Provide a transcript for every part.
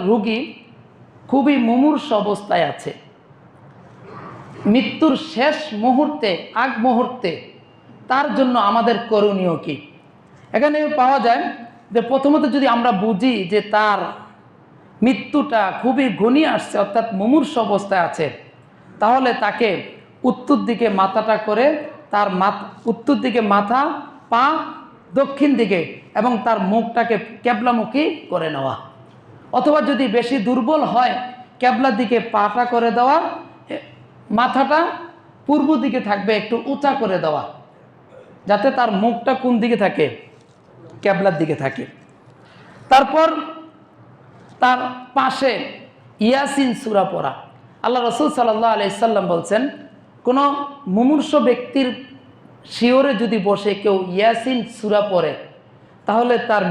রোগী খুবই মুমূর্ষ অবস্থায় আছে, মৃত্যুর শেষ মুহূর্তে, আগ মুহূর্তে, তার জন্য আমাদের করণীয় কি? এখানে পাওয়া যায় যে প্রথমত যদি আমরা বুঝি যে তার মৃত্যুটা খুবই ঘনিয়ে আসছে, অর্থাৎ মুমূর্ষ অবস্থায় আছে, তাহলে তাকে উত্তর দিকে মাথাটা করে, তার উত্তর দিকে মাথা, পা দক্ষিণ দিকে, এবং তার মুখটাকে ক্যাবলামুখী করে নেওয়া। অথবা যদি বেশি দুর্বল হয়, ক্যাবলার দিকে পাটা করে দেওয়া, মাথাটা পূর্ব দিকে থাকবে, একটু উঁচা করে দেওয়া, যাতে তার মুখটা কোন দিকে থাকে? ক্যাবলার দিকে থাকে। তারপর তার পাশে ইয়াসিন সূরা পড়া। আল্লাহ রাসূল সাল্লাল্লাহু আলাইহি সাল্লাম বলছেন, কোনো মুমূর্ষ ব্যক্তির শিওরে যদি বসে কেউ ইয়াসিন সূরা পড়ে, তাহলে তার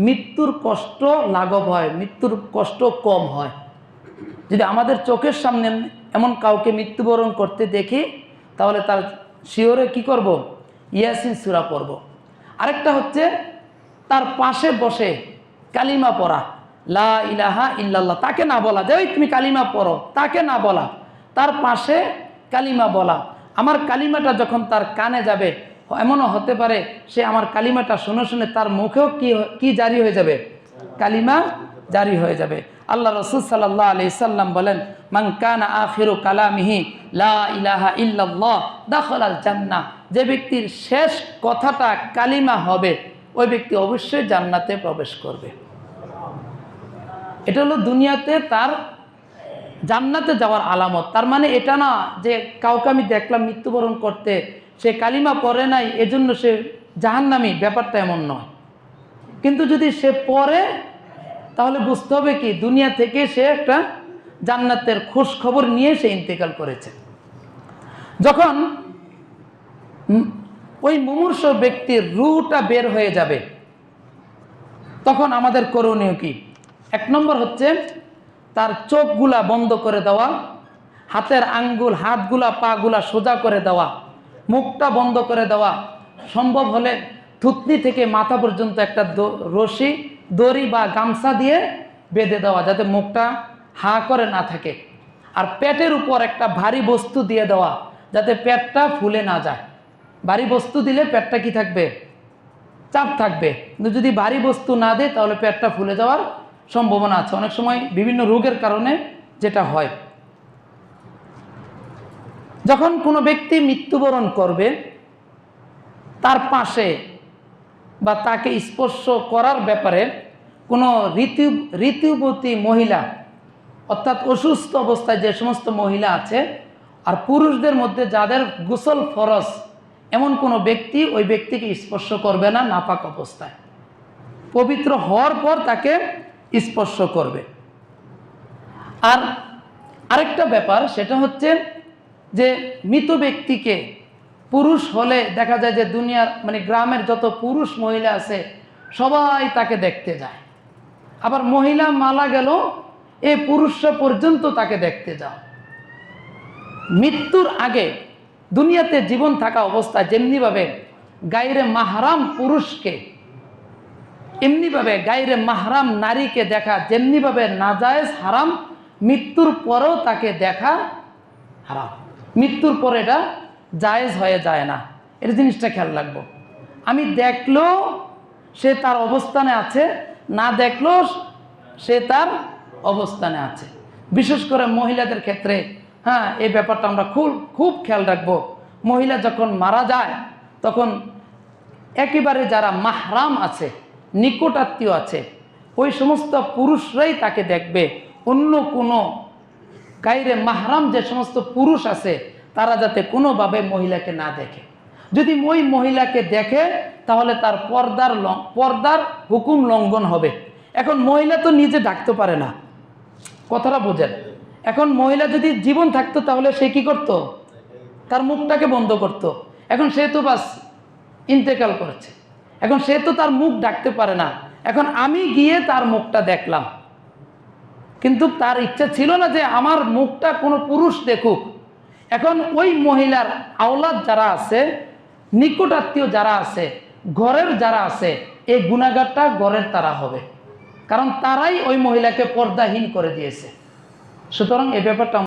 মৃত্যুর কষ্ট লাঘব হয়, মৃত্যুর কষ্ট কম হয়। যদি আমাদের চোখের সামনে এমন কাউকে মৃত্যুবরণ করতে দেখি, তাহলে তার শিওরে কি করব? ইয়াসিন সূরা পড়ব। আরেকটা হচ্ছে তার পাশে বসে কালিমা পড়া, লা ইলাহা ইল্লাল্লাহ, তাকে না বলা যে ওই তুমি কালিমা পড়ো, তাকে না বলা, তার পাশে কালিমা বলা। আমার কালিমাটা যখন তার কানে যাবে, এমনও হতে পারে সে আমার কালিমাটা শুনে শুনে তার মুখেও কি জারি হয়ে যাবে? কালিমা জারি হয়ে যাবে। আল্লাহ রাসূল সাল্লাল্লাহু আলাইহি সাল্লাম বলেন, মান কানা আখিরু কালামিহি লা ইলাহা ইল্লাল্লাহ দাখালাল জান্নাহ, যে ব্যক্তির শেষ কথাটা কালিমা হবে, ওই ব্যক্তি অবশ্যই জান্নাতে প্রবেশ করবে। এটা হলো দুনিয়াতে তার জান্নাতে যাওয়ার আলামত। তার মানে এটা না যে কাউকে আমি দেখলাম মৃত্যুবরণ করতে, সে কালিমা পড়ে নাই এজন্য সে জাহান্নামী, ব্যাপারটা এমন নয়। কিন্তু যদি সে পড়ে, তাহলে বুঝতে হবে কি দুনিয়া থেকে সে একটা জান্নাতের খোঁজ খবর নিয়ে সে ইন্তেকাল করেছে। যখন ওই মুমূর্ষ ব্যক্তির রূহটা বের হয়ে যাবে, তখন আমাদের করণীয় কি? এক নম্বর হচ্ছে তার চোখগুলা বন্ধ করে দেওয়া, হাতের আঙ্গুল, হাতগুলা, পাগুলা সোজা করে দেওয়া, মুখটা বন্ধ করে দেওয়া, সম্ভব হলে থুতনি থেকে মাথা পর্যন্ত একটা রশি, দড়ি বা গামছা দিয়ে বেঁধে দেওয়া, যাতে মুখটা হা করে না থাকে। আর পেটের উপর একটা ভারী বস্তু দিয়ে দেওয়া, যাতে পেটটা ফুলে না যায়। ভারী বস্তু দিলে পেটটা কি থাকবে? চাপ থাকবে। কিন্তু যদি ভারী বস্তু না দেয়, তাহলে পেটটা ফুলে যাওয়ার সম্ভাবনা আছে। অনেক সময় বিভিন্ন রোগের কারণে যেটা হয়। যখন কোনো ব্যক্তি মৃত্যুবরণ করবে, তার পাশে বা তাকে স্পর্শ করার ব্যাপারে কোনো ঋতুবতী মহিলা, অর্থাৎ অসুস্থ অবস্থায় যে সমস্ত মহিলা আছে, আর পুরুষদের মধ্যে যাদের গোসল ফরজ, এমন কোনো ব্যক্তি ওই ব্যক্তিকে স্পর্শ করবে না নাপাক অবস্থায়। পবিত্র হওয়ার পর তাকে স্পর্শ করবে। আর আরেকটা ব্যাপার, সেটা হচ্ছে যে মৃত ব্যক্তিকে, পুরুষ হলে দেখা যায় যে দুনিয়ার মানে গ্রামের যত পুরুষ মহিলা আছে সবাই তাকে দেখতে যায়। আবার মহিলা মারা গেল, এই পুরুষরা পর্যন্ত তাকে দেখতে যায়। মৃত্যুর আগে দুনিয়াতে জীবন থাকা অবস্থায় যেমনিভাবে গায়রে মাহরাম পুরুষকে, এমনিভাবে গায়রে মাহরাম নারীকে দেখা যেমনিভাবে নাজায়েজ হারাম, মৃত্যুর পরেও তাকে দেখা হারাম। মৃত্যুর পরে এটা জায়েজ হয়ে যায় না। এর জিনিসটা খেয়াল রাখবো। আমি দেখলেও সে তার অবস্থানে আছে, না দেখলেও সে তার অবস্থানে আছে। বিশেষ করে মহিলাদের ক্ষেত্রে এই ব্যাপারটা আমরা খুব খেয়াল রাখবো। মহিলা যখন মারা যায়, তখন একেবারে যারা মাহরাম আছে, নিকটাত্মীয় আছে, ওই সমস্ত পুরুষরাই তাকে দেখবে। অন্য কোনো গায়রে মাহরাম যে সমস্ত পুরুষ আছে, তারা যাতে কোনোভাবে মহিলাকে না দেখে। যদি ওই মহিলাকে দেখে, তাহলে তার পর্দার হুকুম লঙ্ঘন হবে। এখন মহিলা তো নিজে ডাকতে পারে না, কথাটা বোঝেন। এখন মহিলা যদি জীবন থাকতো, তাহলে সে কি করত? তার মুখটাকে বন্ধ করত। এখন সে তো বাস ইন্তেকাল করেছে, এখন সে তো তার মুখ ডাকতে পারে না। এখন আমি গিয়ে তার মুখটা দেখলাম, কিন্তু তার ইচ্ছা ছিল না যে আমার মুখটা কোনো পুরুষ দেখুক। এখন ওই মহিলার আওলাদ যারা আছে, নিকটাত্মীয় যারা আছে, ঘরের যারা আছে, এই গুনাহগারটা ঘরের তারা হবে। কারণ তারাই ওই মহিলাকে পর্দাহীন করে দিয়েছে। সুতরাং এই ব্যাপারটা